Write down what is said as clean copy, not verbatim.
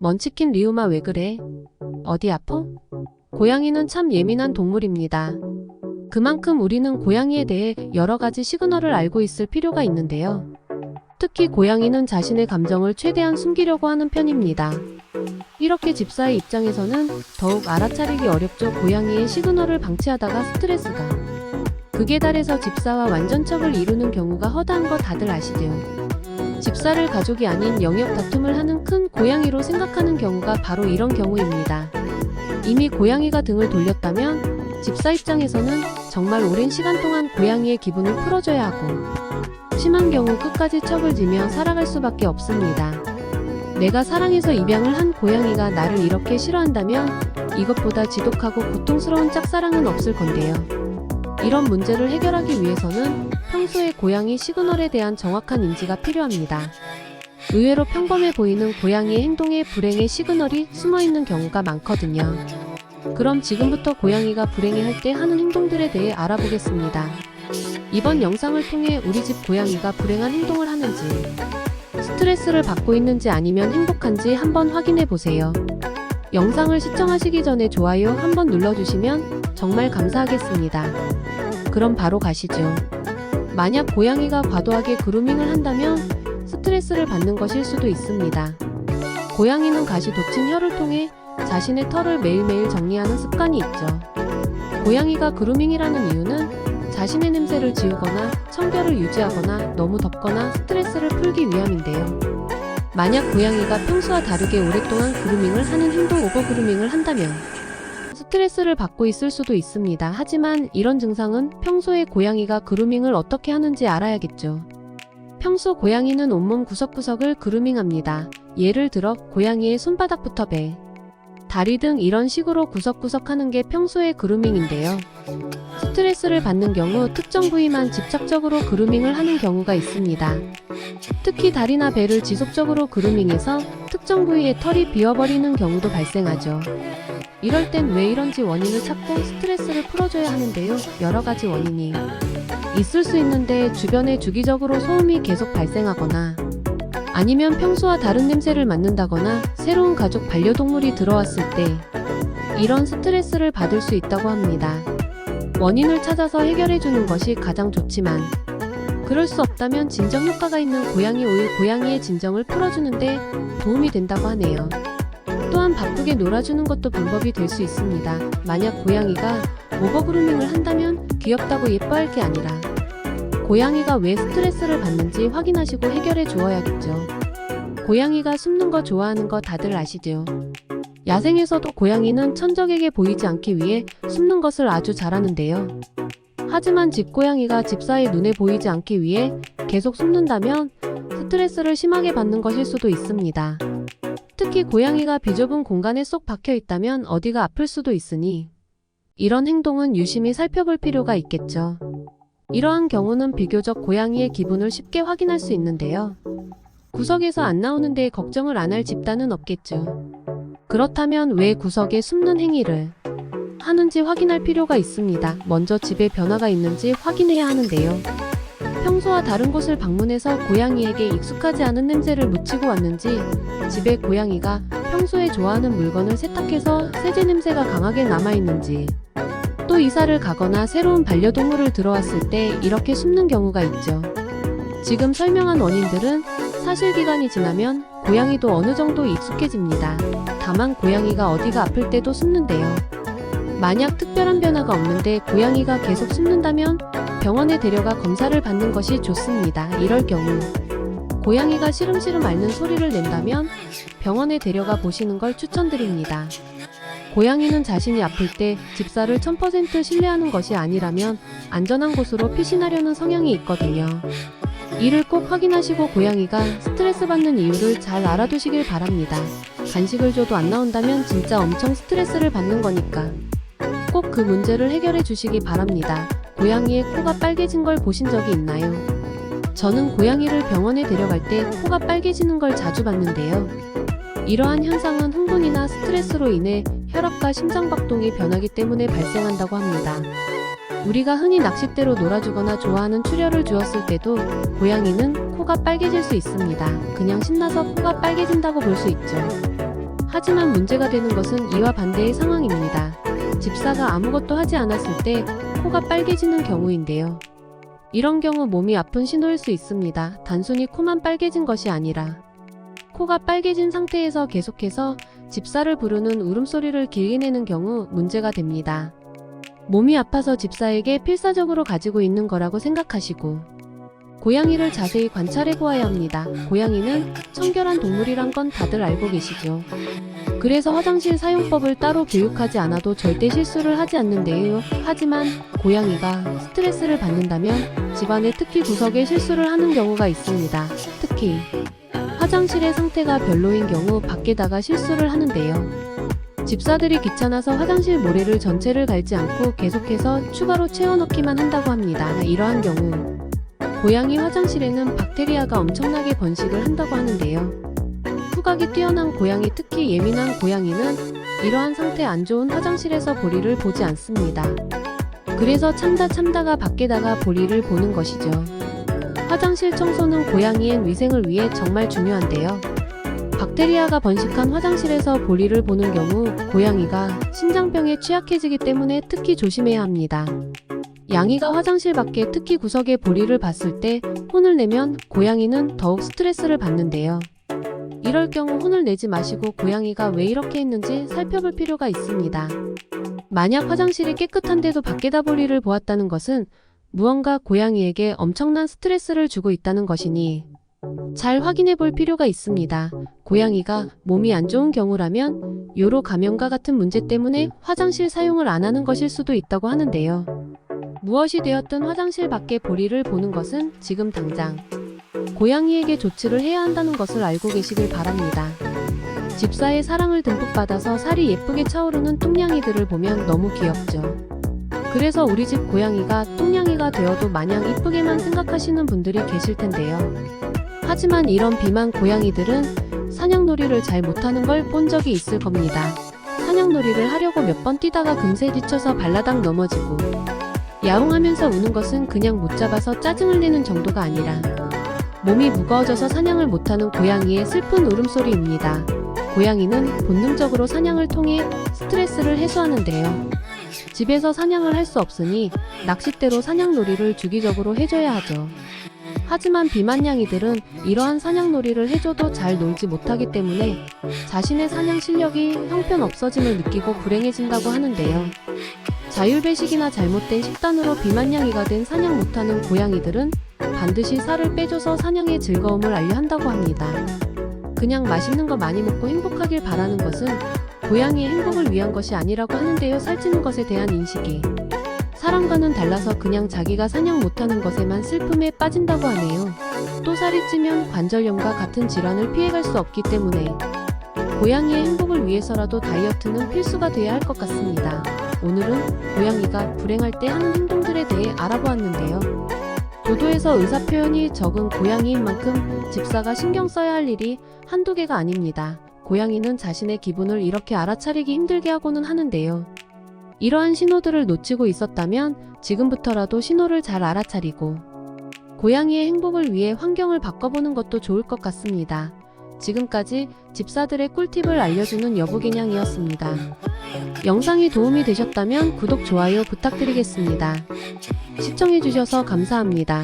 먼치킨 리우마 왜 그래? 어디 아파? 고양이는 참 예민한 동물입니다. 그만큼 우리는 고양이에 대해 여러 가지 시그널을 알고 있을 필요가 있는데요. 특히 고양이는 자신의 감정을 최대한 숨기려고 하는 편입니다. 이렇게 집사의 입장에서는 더욱 알아차리기 어렵죠. 고양이의 시그널을 방치하다가 스트레스가 극에 달해서 집사와 완전척을 이루는 경우가 허다한 거 다들 아시죠? 집사를 가족이 아닌 영역 다툼을 하는 큰 고양이로 생각하는 경우가 바로 이런 경우입니다. 이미 고양이가 등을 돌렸다면 집사 입장에서는 정말 오랜 시간 동안 고양이의 기분을 풀어줘야 하고 심한 경우 끝까지 척을 지며 살아갈 수밖에 없습니다. 내가 사랑해서 입양을 한 고양이가 나를 이렇게 싫어한다면 이것보다 지독하고 고통스러운 짝사랑은 없을 건데요. 이런 문제를 해결하기 위해서는 평소에 고양이 시그널에 대한 정확한 인지가 필요합니다. 의외로 평범해 보이는 고양이의 행동에 불행의 시그널이 숨어있는 경우가 많거든요. 그럼 지금부터 고양이가 불행해할 때 하는 행동들에 대해 알아보겠습니다. 이번 영상을 통해 우리 집 고양이가 불행한 행동을 하는지, 스트레스를 받고 있는지 아니면 행복한지 한번 확인해 보세요. 영상을 시청하시기 전에 좋아요 한번 눌러주시면 정말 감사하겠습니다. 그럼 바로 가시죠. 만약 고양이가 과도하게 그루밍을 한다면 스트레스를 받는 것일 수도 있습니다. 고양이는 가시 돋친 혀를 통해 자신의 털을 매일매일 정리하는 습관이 있죠. 고양이가 그루밍이라는 이유는 자신의 냄새를 지우거나 청결을 유지하거나 너무 덥거나 스트레스를 풀기 위함인데요. 만약 고양이가 평소와 다르게 오랫동안 그루밍을 하는 행동 오버 그루밍을 한다면 스트레스를 받고 있을 수도 있습니다. 하지만 이런 증상은 평소에 고양이가 그루밍을 어떻게 하는지 알아야겠죠. 평소 고양이는 온몸 구석구석을 그루밍합니다. 예를 들어 고양이의 손바닥부터 배, 다리 등 이런 식으로 구석구석 하는 게 평소의 그루밍인데요. 스트레스를 받는 경우 특정 부위만 집착적으로 그루밍을 하는 경우가 있습니다. 특히 다리나 배를 지속적으로 그루밍해서 특정 부위의 털이 비어버리는 경우도 발생하죠. 이럴 땐 왜 이런지 원인을 찾고 스트레스를 풀어줘야 하는데요. 여러 가지 원인이 있을 수 있는데 주변에 주기적으로 소음이 계속 발생하거나 아니면 평소와 다른 냄새를 맡는다거나 새로운 가족 반려동물이 들어왔을 때 이런 스트레스를 받을 수 있다고 합니다. 원인을 찾아서 해결해주는 것이 가장 좋지만 그럴 수 없다면 진정 효과가 있는 고양이 오일 고양이의 진정을 풀어주는데 도움이 된다고 하네요. 또한 바쁘게 놀아주는 것도 방법이 될 수 있습니다. 만약 고양이가 오버그루밍을 한다면 귀엽다고 예뻐할 게 아니라 고양이가 왜 스트레스를 받는지 확인하시고 해결해 주어야겠죠. 고양이가 숨는 거 좋아하는 거 다들 아시죠? 야생에서도 고양이는 천적에게 보이지 않기 위해 숨는 것을 아주 잘하는데요. 하지만 집고양이가 집사의 눈에 보이지 않기 위해 계속 숨는다면 스트레스를 심하게 받는 것일 수도 있습니다. 특히 고양이가 비좁은 공간에 쏙 박혀 있다면 어디가 아플 수도 있으니 이런 행동은 유심히 살펴볼 필요가 있겠죠. 이러한 경우는 비교적 고양이의 기분을 쉽게 확인할 수 있는데요. 구석에서 안 나오는데 걱정을 안 할 집단은 없겠죠. 그렇다면 왜 구석에 숨는 행위를 하는지 확인할 필요가 있습니다. 먼저 집에 변화가 있는지 확인해야 하는데요. 평소와 다른 곳을 방문해서 고양이에게 익숙하지 않은 냄새를 묻히고 왔는지, 집에 고양이가 평소에 좋아하는 물건을 세탁해서 세제 냄새가 강하게 남아있는지, 또 이사를 가거나 새로운 반려동물을 들어왔을 때 이렇게 숨는 경우가 있죠. 지금 설명한 원인들은 사실 기간이 지나면 고양이도 어느 정도 익숙해집니다. 다만 고양이가 어디가 아플 때도 숨는데요. 만약 특별한 변화가 없는데 고양이가 계속 숨는다면 병원에 데려가 검사를 받는 것이 좋습니다. 이럴 경우 고양이가 시름시름 앓는 소리를 낸다면 병원에 데려가 보시는 걸 추천드립니다. 고양이는 자신이 아플 때 집사를 1000% 신뢰하는 것이 아니라면 안전한 곳으로 피신하려는 성향이 있거든요. 이를 꼭 확인하시고 고양이가 스트레스 받는 이유를 잘 알아두시길 바랍니다. 간식을 줘도 안 나온다면 진짜 엄청 스트레스를 받는 거니까 꼭 그 문제를 해결해 주시기 바랍니다. 고양이의 코가 빨개진 걸 보신 적이 있나요? 저는 고양이를 병원에 데려갈 때 코가 빨개지는 걸 자주 봤는데요. 이러한 현상은 흥분이나 스트레스로 인해 혈압과 심장박동이 변하기 때문에 발생한다고 합니다. 우리가 흔히 낚싯대로 놀아주거나 좋아하는 추려를 주었을 때도 고양이는 코가 빨개질 수 있습니다. 그냥 신나서 코가 빨개진다고 볼 수 있죠. 하지만 문제가 되는 것은 이와 반대의 상황입니다. 집사가 아무것도 하지 않았을 때 코가 빨개지는 경우인데요. 이런 경우 몸이 아픈 신호일 수 있습니다. 단순히 코만 빨개진 것이 아니라 코가 빨개진 상태에서 계속해서 집사를 부르는 울음소리를 길게 내는 경우 문제가 됩니다. 몸이 아파서 집사에게 필사적으로 가지고 있는 거라고 생각하시고 고양이를 자세히 관찰해 보아야 합니다. 고양이는 청결한 동물이란 건 다들 알고 계시죠? 그래서 화장실 사용법을 따로 교육하지 않아도 절대 실수를 하지 않는데요. 하지만 고양이가 스트레스를 받는다면 집안의 특히 구석에 실수를 하는 경우가 있습니다. 특히 화장실의 상태가 별로인 경우 밖에다가 실수를 하는데요. 집사들이 귀찮아서 화장실 모래를 전체를 갈지 않고 계속해서 추가로 채워넣기만 한다고 합니다. 이러한 경우 고양이 화장실에는 박테리아가 엄청나게 번식을 한다고 하는데요. 후각이 뛰어난 고양이, 특히 예민한 고양이는 이러한 상태 안 좋은 화장실에서 볼일을 보지 않습니다. 그래서 참다가 밖에다가 볼일을 보는 것이죠. 화장실 청소는 고양이의 위생을 위해 정말 중요한데요. 박테리아가 번식한 화장실에서 볼일을 보는 경우 고양이가 신장병에 취약해지기 때문에 특히 조심해야 합니다. 양이가 화장실 밖에 특히 구석에 볼일을 봤을 때 혼을 내면 고양이는 더욱 스트레스를 받는데요. 이럴 경우 혼을 내지 마시고 고양이가 왜 이렇게 했는지 살펴볼 필요가 있습니다. 만약 화장실이 깨끗한데도 밖에다 볼일을 보았다는 것은 무언가 고양이에게 엄청난 스트레스를 주고 있다는 것이니 잘 확인해 볼 필요가 있습니다. 고양이가 몸이 안 좋은 경우라면 요로 감염과 같은 문제 때문에 화장실 사용을 안 하는 것일 수도 있다고 하는데요. 무엇이 되었든 화장실 밖에 볼일을 보는 것은 지금 당장 고양이에게 조치를 해야 한다는 것을 알고 계시길 바랍니다. 집사의 사랑을 듬뿍 받아서 살이 예쁘게 차오르는 뚱냥이들을 보면 너무 귀엽죠. 그래서 우리 집 고양이가 뚱냥이가 되어도 마냥 이쁘게만 생각하시는 분들이 계실 텐데요. 하지만 이런 비만 고양이들은 사냥놀이를 잘 못하는 걸 본 적이 있을 겁니다. 사냥놀이를 하려고 몇 번 뛰다가 금세 지쳐서 발라당 넘어지고 야옹하면서 우는 것은 그냥 못 잡아서 짜증을 내는 정도가 아니라 몸이 무거워져서 사냥을 못하는 고양이의 슬픈 울음소리입니다. 고양이는 본능적으로 사냥을 통해 스트레스를 해소하는데요. 집에서 사냥을 할 수 없으니 낚싯대로 사냥놀이를 주기적으로 해줘야 하죠. 하지만 비만냥이들은 이러한 사냥놀이를 해줘도 잘 놀지 못하기 때문에 자신의 사냥 실력이 형편없어짐을 느끼고 불행해진다고 하는데요. 자율배식이나 잘못된 식단으로 비만냥이가 된 사냥 못하는 고양이들은 반드시 살을 빼줘서 사냥의 즐거움을 알려 한다고 합니다. 그냥 맛있는 거 많이 먹고 행복하길 바라는 것은 고양이의 행복을 위한 것이 아니라고 하는데요. 살찌는 것에 대한 인식이 사람과는 달라서 그냥 자기가 사냥 못하는 것에만 슬픔에 빠진다고 하네요. 또 살이 찌면 관절염과 같은 질환을 피해갈 수 없기 때문에 고양이의 행복을 위해서라도 다이어트는 필수가 되어야 할 것 같습니다. 오늘은 고양이가 불행할 때 하는 행동들에 대해 알아보았는데요. 도도해서 의사표현이 적은 고양이인 만큼 집사가 신경 써야 할 일이 한두 개가 아닙니다. 고양이는 자신의 기분을 이렇게 알아차리기 힘들게 하고는 하는데요. 이러한 신호들을 놓치고 있었다면 지금부터라도 신호를 잘 알아차리고 고양이의 행복을 위해 환경을 바꿔보는 것도 좋을 것 같습니다. 지금까지 집사들의 꿀팁을 알려주는 여보개냥이었습니다. 영상이 도움이 되셨다면 구독, 좋아요 부탁드리겠습니다. 시청해주셔서 감사합니다.